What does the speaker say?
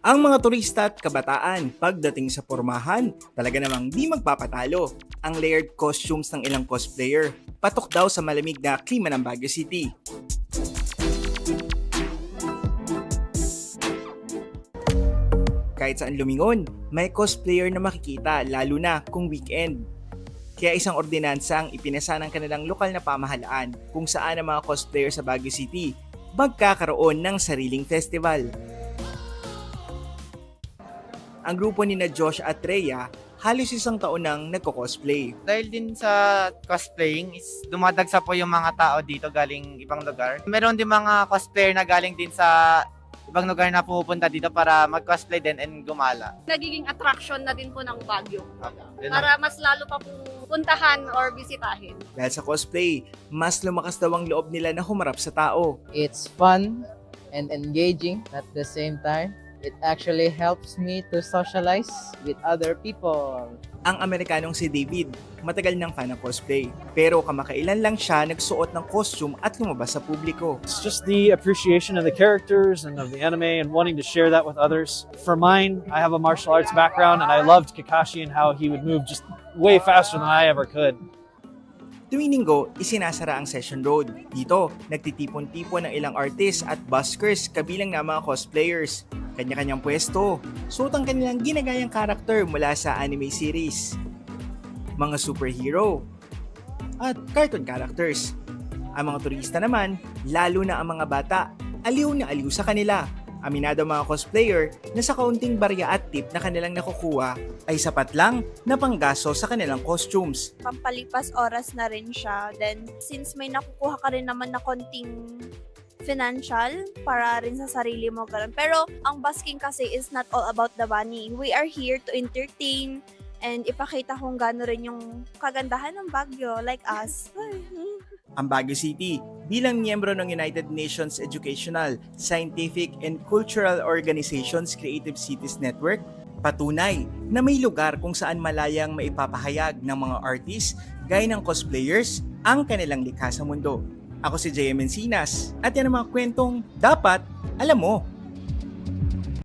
Ang mga turista at kabataan pagdating sa pormahan, talaga namang di magpapatalo. Ang layered costumes ng ilang cosplayer, patok daw sa malamig na klima ng Baguio City. Kahit saan lumingon, may cosplayer na makikita lalo na kung weekend. Kaya isang ordinansa ang ipinasa ng kanilang lokal na pamahalaan kung saan ang mga cosplayer sa Baguio City magkakaroon ng sariling festival. Ang grupo ni na Josh at Rhea halos isang taon nang nagko-cosplay. Dahil din sa cosplaying is dumadagsa po yung mga tao dito galing ibang lugar. Meron din mga cosplayer na galing din sa ibang lugar na pumupunta dito para mag-cosplay din and gumala. Nagiging attraction na din po ng Baguio. Yun lang. Para mas lalo pa po puntahan or bisitahin. Dahil sa cosplay, mas lumakas daw ang loob nila na humarap sa tao. It's fun and engaging at the same time. It actually helps me to socialize with other people. Ang Amerikanong si David, matagal ng fan ng cosplay. Pero kamakailan lang siya nagsuot ng costume at lumabas sa publiko. It's just the appreciation of the characters and of the anime and wanting to share that with others. For mine, I have a martial arts background and I loved Kakashi and how he would move just way faster than I ever could. Tuwing linggo, isinasara ang Session Road. Dito, nagtitipon-tipon ng ilang artists at buskers kabilang na mga cosplayers. Kanya-kanyang pwesto, suot ang kanilang ginagayang karakter mula sa anime series, mga superhero, at cartoon characters. Ang mga turista naman, lalo na ang mga bata, aliw na aliw sa kanila. Aminado mga cosplayer na sa kaunting barya at tip na kanilang nakukuha ay sapat lang na panggaso sa kanilang costumes. Pampalipas oras na rin siya. Then, since may nakukuha ka rin naman na konting financial para rin sa sarili mo. Ganun. Pero, ang busking kasi is not all about the money. We are here to entertain and ipakita kung gaano rin yung kagandahan ng Baguio, like us. Ang Baguio City bilang miyembro ng United Nations Educational, Scientific and Cultural Organizations Creative Cities Network, patunay na may lugar kung saan malayang maipapahayag ng mga artists gaya ng cosplayers ang kanilang likha sa mundo. Ako si JM Encinas at yan ang mga kwentong dapat alam mo.